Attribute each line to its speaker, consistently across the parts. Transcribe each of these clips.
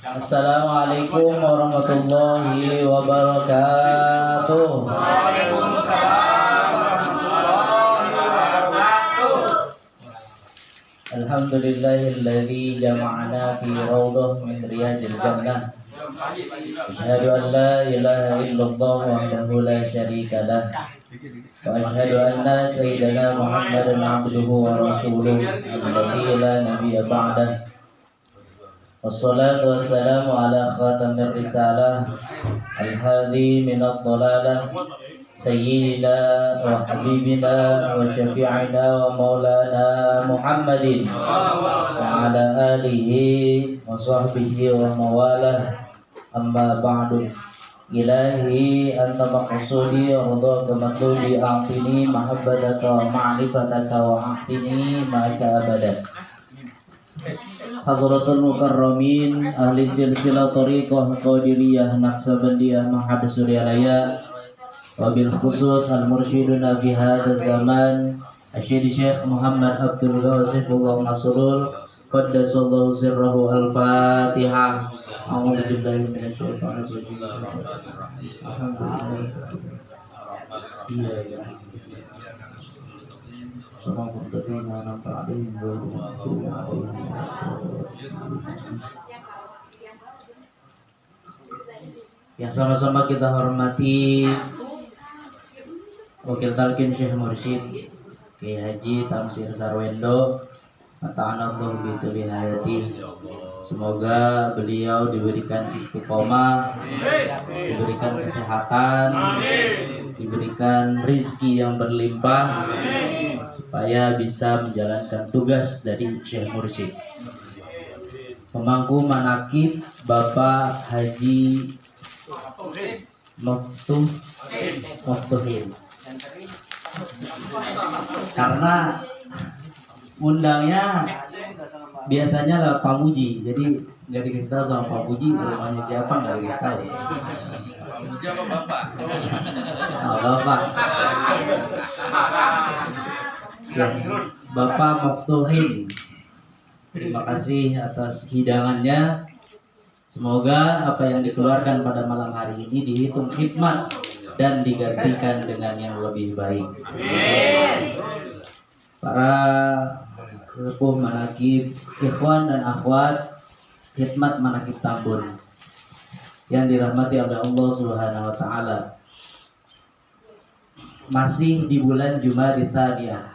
Speaker 1: Assalamualaikum warahmatullahi wabarakatuh.
Speaker 2: Waalaikumsalam warahmatullahi wabarakatuh.
Speaker 1: Alhamdulillahilladzi jama'ana fi rawdah min riyadil jannah. Asyhadu an la ilaha illallah wahdahu la syarika lah. Wa asyhadu anna sayyidana Muhammadan abduhu wa rasuluh alladzi la nabiyya ba'dah. Wassalatu wassalamu ala khatamir risalah al-hadi minad dhalalah sayyidina wa habibina wa syafi'ina wa maulana Muhammadin wa ala alihi wa sahbihi wa mawalah. Amma ba'du. Ilahi anta maqsudi wa ridha matlubi a'tini mahabbataka wa ma'rifataka wa a'tini ma'aka abadan. Hadratul mukarramin ahli silsilah tariqah qadiriyah naqsabandiyah mahad suryalaya, wabil khusus al-mursyiduna fi hadha zaman Asyid Syekh Muhammad Abdul Ghawasifullah Nasrul qaddasallahu sirrahu. Al-Fatihah. A'udzubillahi minasyaitonir rajim. Alhamdulillah. Yang sama-sama kita hormati Wakil Talqin Syekh Mursyid Kiai Haji Tamsir Sarwendo Ata'anallahu bituli hayati. Semoga beliau diberikan istiqomah, diberikan kesehatan, diberikan rizki yang berlimpah, supaya bisa menjalankan tugas dari Syekh Mursyid. Pemangku manakib Bapak Haji Muftuhin. Karena undangnya biasanya lewat Pak Muji, jadi nggak dikasih tahu sama Pak Muji namanya siapa, nggak dikasih tahu.
Speaker 2: Pak Muji apa Bapak?
Speaker 1: Bapak. Ya, Bapak Muftuhin. Terima kasih atas hidangannya. Semoga apa yang dikeluarkan pada malam hari ini dihitung khidmat dan digantikan dengan yang lebih baik. Para sepuh manakib, ikhwan dan akhwat khidmat manakib Tambun yang dirahmati oleh Allah Subhanahu wa taala. Masih di bulan Jumadil Tsaniyah.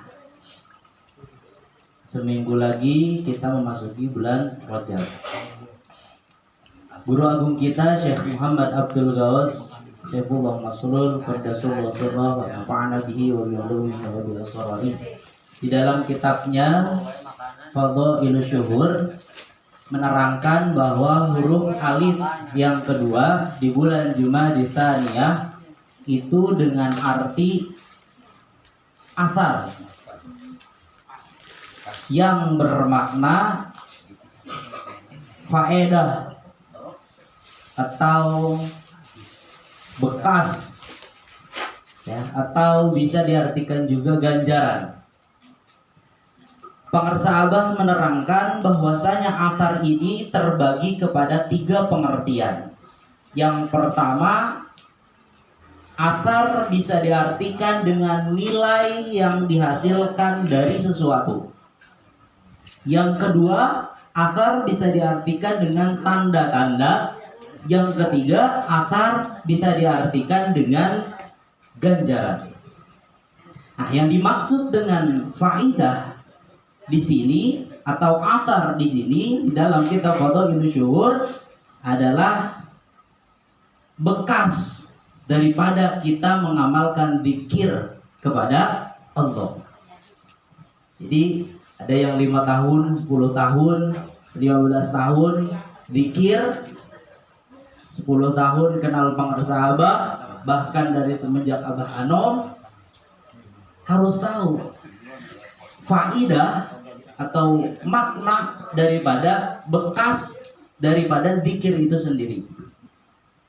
Speaker 1: Seminggu lagi kita memasuki bulan Rajab. Guru agung kita Syekh Muhammad Abdul Ghawas Saifullah Masrul qaddasallahu sirrahu wa nafa'ana bihi wa bi'ulumihi wa bi asrarihi. Di dalam kitabnya Fadhailus Syuhur menerangkan bahwa huruf alif yang kedua di bulan Jumadil Tsaniyah itu dengan arti athar yang bermakna faedah atau bekas, ya, atau bisa diartikan juga ganjaran. Pengarsa Abah menerangkan bahwasanya athar ini terbagi kepada 3 pengertian. Yang pertama, athar bisa diartikan dengan nilai yang dihasilkan dari sesuatu. Yang kedua, athar bisa diartikan dengan tanda-tanda. Yang ketiga, athar bisa diartikan dengan ganjaran. Nah, yang dimaksud dengan faidah di sini atau athar di sini di dalam kitab Fadhailus Syuhur adalah bekas daripada kita mengamalkan zikir kepada Allah. Jadi ada yang 5 tahun, 10 tahun, 15 tahun zikir, 10 tahun kenal pengarsa Abah, bahkan dari semenjak Abah Anom harus tahu faidah atau makna daripada bekas daripada zikir itu sendiri.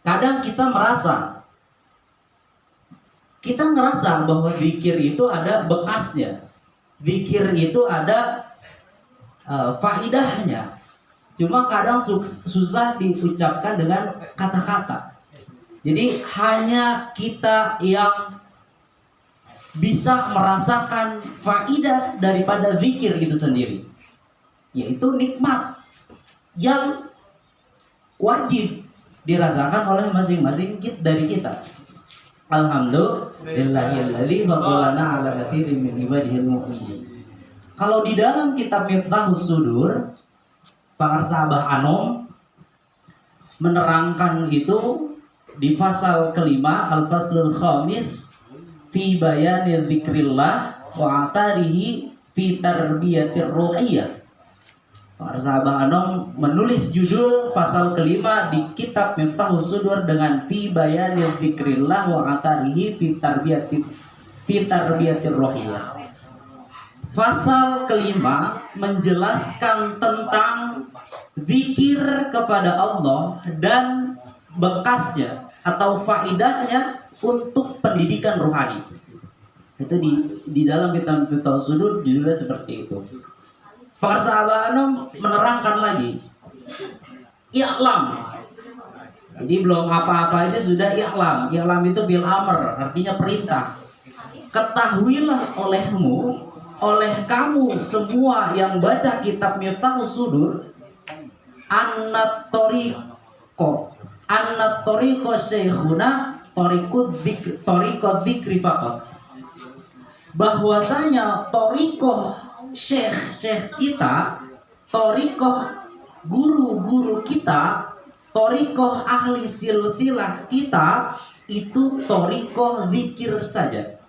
Speaker 1: Kadang kita ngerasa bahwa zikir itu ada bekasnya, zikir itu ada faidahnya. Cuma kadang susah diucapkan dengan kata-kata. Jadi hanya kita yang bisa merasakan faidah daripada zikir itu sendiri, yaitu nikmat yang wajib dirasakan oleh masing-masing dari kita. Alhamdulillahilladzi fadhalana ala katsirin min ibadihil mu'minin. Kalau di dalam kitab Miftahus Sudur, Pangarsa Abah Anom menerangkan itu di pasal kelima, Al-Faslul Khamis fi bayani dzikrillah wa atarihi fi tarbiyatir ruhiyah. Pangarsa Abah Anom menulis judul pasal kelima di kitab Miftahus Sudur dengan fi bayani dzikrillah wa atarihi fi tarbiyatir ruhiyah. Pasal kelima menjelaskan tentang zikir kepada Allah dan bekasnya atau faidahnya untuk pendidikan rohani. Itu di dalam kitab Miftahus Sudur judulnya seperti itu. Pangarsa Abah Anom menerangkan lagi, i'lam. Jadi belum apa-apa aja sudah i'lam. I'lam itu bil amr, artinya perintah. Ketahuilah oleh kamu semua yang baca kitab Miftahus Sudur, annat tariqo syekhuna tariqo dzikri faqat. Bahwasanya tariqoh syekh kita, tariqoh guru-guru kita, tariqoh ahli silsilah kita itu tariqoh zikir saja.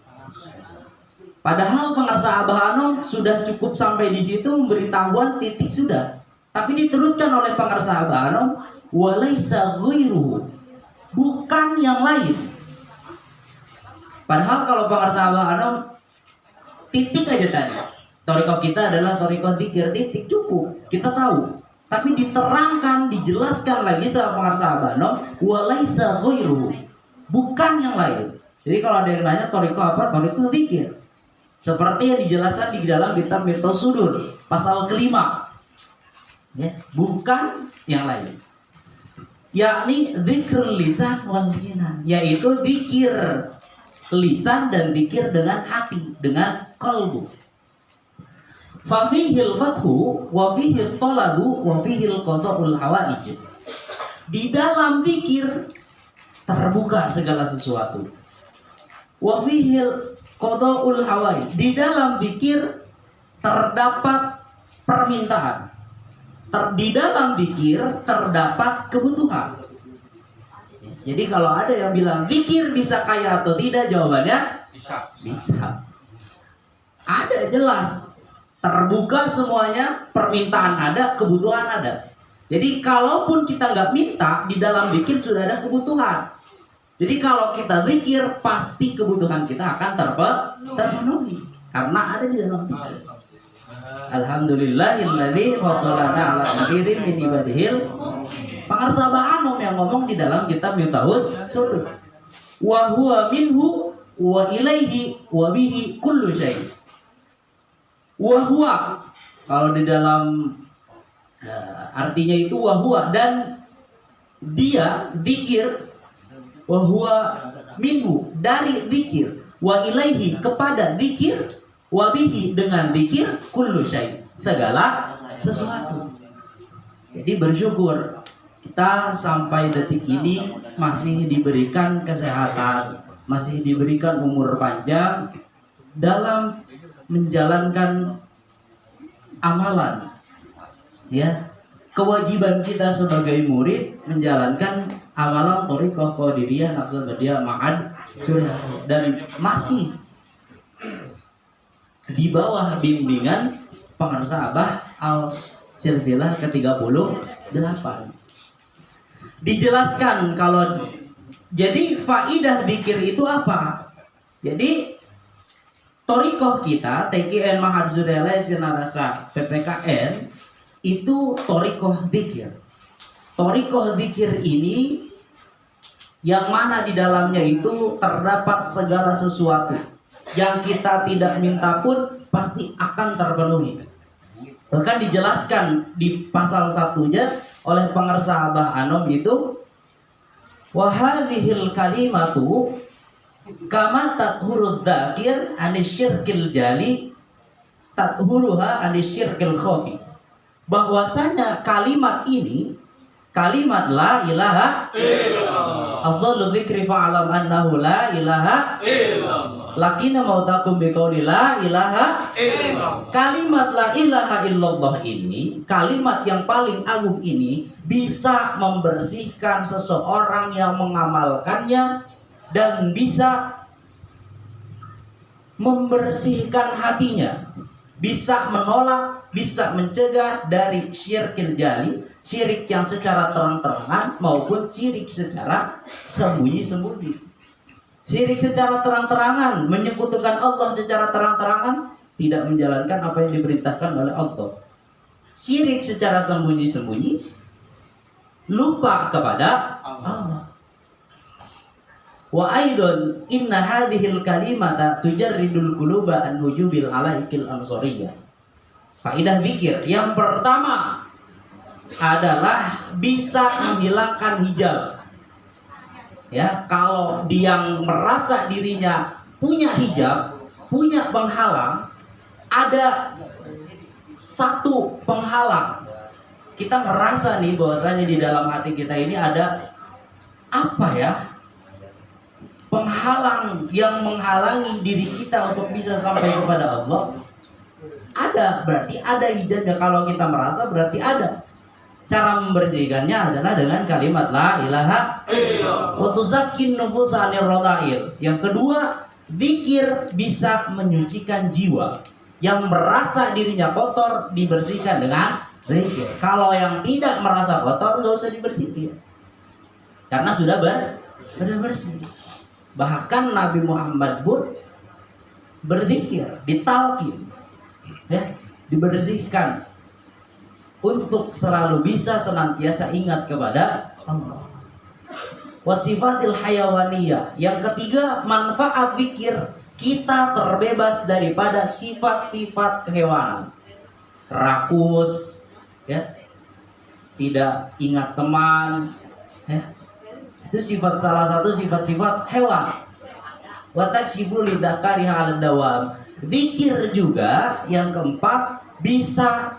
Speaker 1: Padahal Pangarsa Abah Anom sudah cukup sampai di situ, memberitahuan titik sudah. Tapi diteruskan oleh Pangarsa Abah Anom, walaisa ghairuhu, bukan yang lain. Padahal kalau Pangarsa Abah Anom titik aja tadi. Thariqah kita adalah thariqah dzikir, titik cukup. Kita tahu. Tapi diterangkan, dijelaskan lagi sama Pangarsa Abah Anom, walaisa ghairuhu, bukan yang lain. Jadi kalau ada yang nanya thariqah apa? Thariqah dzikir. Seperti yang dijelaskan di dalam kitab Miftahus Sudur pasal kelima, ya, bukan yang lain, yakni dzikrul lisan wal jinan, yaitu zikir lisan dan zikir dengan hati, dengan qalbu. Fa fihil fathu wa fihil talabu wa fihil qada'ul hawaij. Di dalam zikir terbuka segala sesuatu. Wa fihil qada'ul hawaij, di dalam zikir terdapat permintaan. Di dalam zikir terdapat kebutuhan. Jadi kalau ada yang bilang zikir bisa kaya atau tidak, jawabannya bisa. Ada, jelas. Terbuka semuanya, permintaan ada, kebutuhan ada. Jadi kalaupun kita nggak minta, di dalam zikir sudah ada kebutuhan. Jadi kalau kita zikir, pasti kebutuhan kita akan terpenuhi karena ada di dalam zikir. Alhamdulillahilladzi fadhalana ala katsirin min ibadihil. Pangarsa Abah Anom yang ngomong di dalam kitab Miftahus Sudur. Wa huwa minhu wa ilaihi wa bihi kullu syai'. Wa huwa, kalau di dalam artinya itu wa huwa, dan dia zikir, wa huwa minhu, dari zikir, wa ilaihi, kepada zikir, wa bihi, dengan zikir, kullu syai', segala sesuatu. Jadi bersyukur kita sampai detik ini masih diberikan kesehatan, masih diberikan umur panjang dalam menjalankan amalan, ya. Kewajiban kita sebagai murid menjalankan amalan thariqah qadiriyah naqsabandiyah ma'ad sunnah, dan masih di bawah bimbingan Pangarsa Abah al-silsilah ke-38. Dijelaskan kalau jadi faidah zikir itu apa? Jadi thariqah kita TKN Mahadzurela Sinarasa PPKN itu thariqah zikir. Thariqah zikir ini yang mana di dalamnya itu terdapat segala sesuatu yang kita tidak minta pun pasti akan terpenuhi. Bahkan dijelaskan di pasal satunya oleh pengarsa Abah Anom itu, wa hadhil kalimatu kama tathurud dzakir anisyirkil jali tathuruha anisyirkil khafi. Bahwasanya kalimat ini, kalimat la ilaha illallah, afdhalu dzikri fa'lam annahu la ilaha illallah, lakina mautakum biqauli la ilaha illallah. Kalimat la ilaha illallah ini, kalimat yang paling agung ini, bisa membersihkan seseorang yang mengamalkannya dan bisa membersihkan hatinya, bisa menolak, bisa mencegah dari syirkil jali, syirik yang secara terang-terangan maupun syirik secara sembunyi-sembunyi. Syirik secara terang-terangan, menyekutukan Allah secara terang-terangan, tidak menjalankan apa yang diperintahkan oleh Allah. Syirik secara sembunyi-sembunyi, lupa kepada Allah. Wa aidon inna hadhil kalimata tujarridul quluba an wujubil alaikil ansariyah. Faidah zikir yang pertama adalah bisa menghilangkan hijab. Ya, kalau dia yang merasa dirinya punya hijab, punya penghalang, ada satu penghalang. Kita merasa nih bahwasanya di dalam hati kita ini ada apa ya? Penghalang yang menghalangi diri kita untuk bisa sampai kepada Allah. Ada, berarti ada hijabnya. Kalau kita merasa berarti ada. Cara membersihkannya adalah dengan kalimat la ilaha illallah wa tuzakkin nufusa anir radha'il. Yang kedua, zikir bisa menyucikan jiwa. Yang merasa dirinya kotor dibersihkan dengan zikir. Kalau yang tidak merasa kotor nggak usah dibersihkan, karena sudah bersih. Bahkan Nabi Muhammad pun berzikir, ditalqin, ya, dibersihkan untuk selalu bisa senantiasa ingat kepada Allah. Wasifatil hayawaniyah. Yang ketiga, manfaat zikir, kita terbebas daripada sifat-sifat kehewanan. Rakus, ya, tidak ingat teman, ya. Itu salah satu sifat-sifat hewan. Wa takshifu lidzakariha 'ala dawam. Zikir juga yang keempat bisa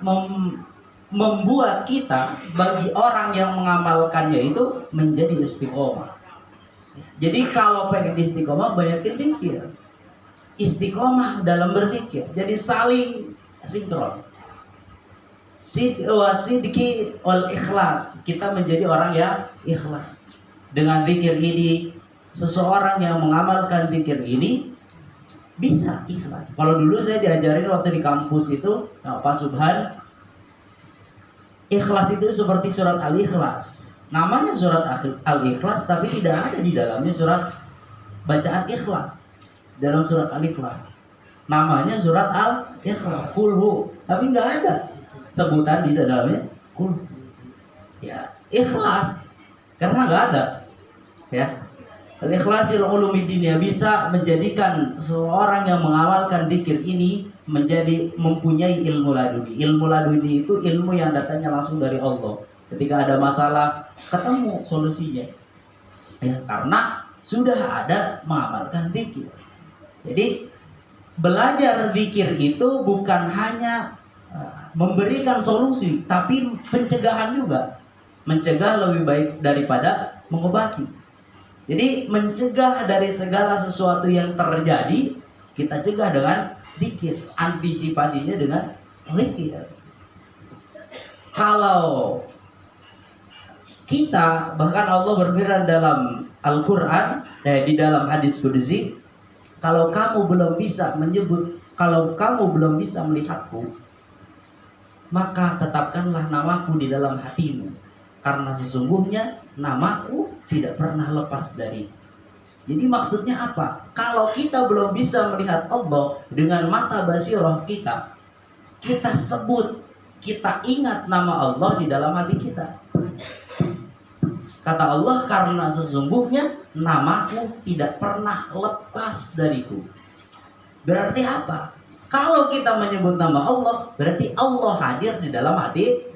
Speaker 1: membuat kita, bagi orang yang mengamalkannya itu, menjadi istiqomah. Jadi kalau pengen istiqomah, banyakin zikir. Istiqomah dalam berzikir. Jadi saling sinkron. Sidqi wal ikhlas. Kita menjadi orang yang ikhlas. Dengan zikir ini, seseorang yang mengamalkan zikir ini bisa ikhlas. Kalau dulu saya diajarin waktu di kampus itu, Pak Subhan, ikhlas itu seperti surat Al-Ikhlas. Namanya surat Al-Ikhlas, tapi tidak ada di dalamnya surat bacaan ikhlas. Dalam surat Al-Ikhlas namanya surat Al-Ikhlas, kulhu, tapi nggak ada sebutan di dalamnya kulhu. Ya, ikhlas karena nggak ada. Ya, al-ikhlasil ulumi dunia bisa menjadikan seseorang yang mengamalkan zikir ini menjadi mempunyai ilmu laduni. Ilmu laduni itu ilmu yang datangnya langsung dari Allah. Ketika ada masalah, ketemu solusinya. Ya, karena sudah ada mengamalkan zikir. Jadi belajar zikir itu bukan hanya memberikan solusi, tapi pencegahan juga. Mencegah lebih baik daripada mengobati. Jadi mencegah dari segala sesuatu yang terjadi, kita cegah dengan zikir. Antisipasinya dengan zikir. Kalau kita, bahkan Allah berfirman dalam Al-Quran, di dalam hadis qudsi, kalau kamu belum bisa melihatku, maka tetapkanlah namaku di dalam hatimu, karena sesungguhnya namaku tidak pernah lepas dari. Jadi maksudnya apa? Kalau kita belum bisa melihat Allah dengan mata basirah kita, kita sebut, kita ingat nama Allah di dalam hati kita. Kata Allah, karena sesungguhnya namaku tidak pernah lepas dariku. Berarti apa? Kalau kita menyebut nama Allah, berarti Allah hadir di dalam hati.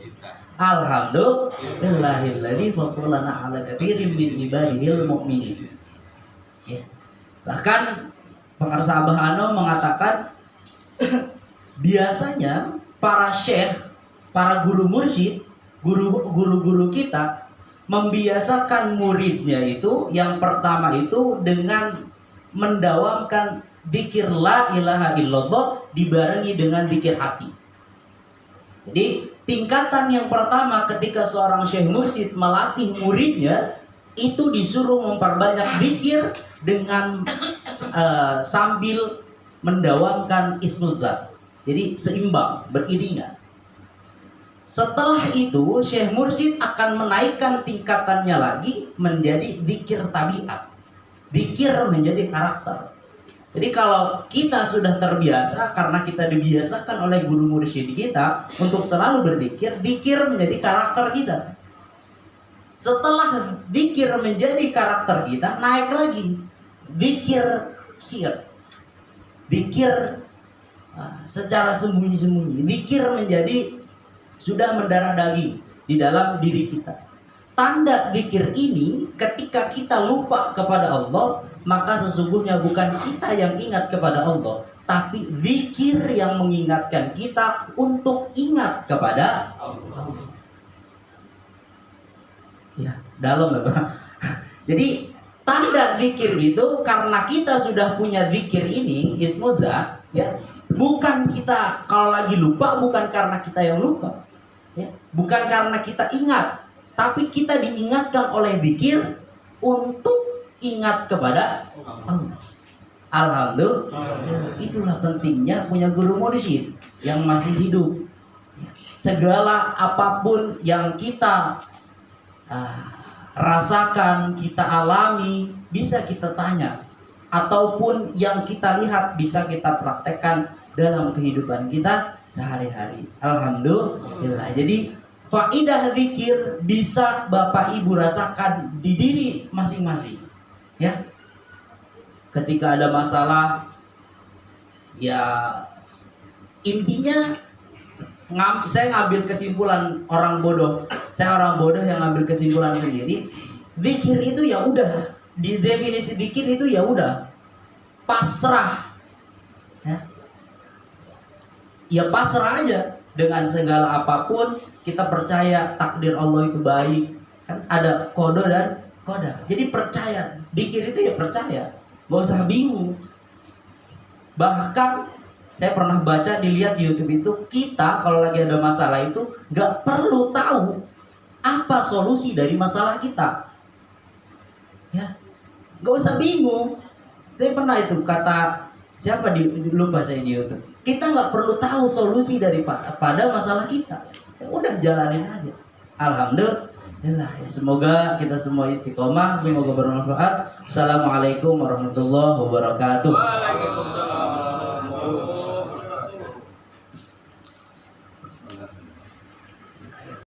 Speaker 1: Alhamdulillahilladzi faddalana 'ala katsirin min ibadihil mu'minin. Ya. Bahkan pengarsa Abah Ano mengatakan biasanya para syekh, para guru mursyid, guru-guru kita membiasakan muridnya itu yang pertama itu dengan mendawamkan dzikir la ilaha illallah dibarengi dengan dzikir hati. Jadi tingkatan yang pertama ketika seorang syekh mursyid melatih muridnya itu disuruh memperbanyak dzikir dengan sambil mendawamkan ismuzat. Jadi seimbang, beriringan. Setelah itu syekh mursyid akan menaikkan tingkatannya lagi menjadi dzikir tabiat. Dzikir menjadi karakter. Jadi kalau kita sudah terbiasa karena kita dibiasakan oleh guru mursyid kita untuk selalu berzikir, dzikir menjadi karakter kita. Setelah dzikir menjadi karakter kita, naik lagi dzikir sir. Dzikir secara sembunyi-sembunyi. Dzikir menjadi sudah mendarah daging di dalam diri kita. Tanda dzikir ini ketika kita lupa kepada Allah, maka sesungguhnya bukan kita yang ingat kepada Allah, tapi dzikir yang mengingatkan kita untuk ingat kepada Allah. Ya, dalam ya, Pak. Jadi tanda dzikir itu karena kita sudah punya dzikir ini, ismuzat, ya. Bukan kita kalau lagi lupa, bukan karena kita yang lupa. Ya, bukan karena kita ingat, tapi kita diingatkan oleh dzikir untuk ingat kepada Allah. Alhamdulillah. Itulah pentingnya punya guru mursyid yang masih hidup. Segala apapun yang kita rasakan, kita alami, bisa kita tanya, ataupun yang kita lihat bisa kita praktekkan dalam kehidupan kita sehari-hari. Alhamdulillah. Jadi faidah zikir bisa Bapak Ibu rasakan di diri masing-masing. Ya. Ketika ada masalah, ya intinya saya ngambil kesimpulan orang bodoh. Saya orang bodoh yang ngambil kesimpulan sendiri. Zikir itu ya udah, di definisi zikir itu ya udah pasrah. Ya pasrah aja dengan segala apapun, kita percaya takdir Allah itu baik. Kan ada qada dan qadar. Jadi percaya, zikir itu ya percaya. Gak usah bingung. Bahkan saya pernah baca, dilihat di YouTube itu, kita kalau lagi ada masalah itu gak perlu tahu apa solusi dari masalah kita. Ya, gak usah bingung. Saya pernah itu kata siapa lupa saya di YouTube. Kita nggak perlu tahu solusi pada masalah kita. Ya udah jalanin aja. Alhamdulillah. Ya, semoga kita semua istiqomah, semoga bermanfaat. Assalamualaikum warahmatullahi wabarakatuh.
Speaker 2: Waalaikumsalam.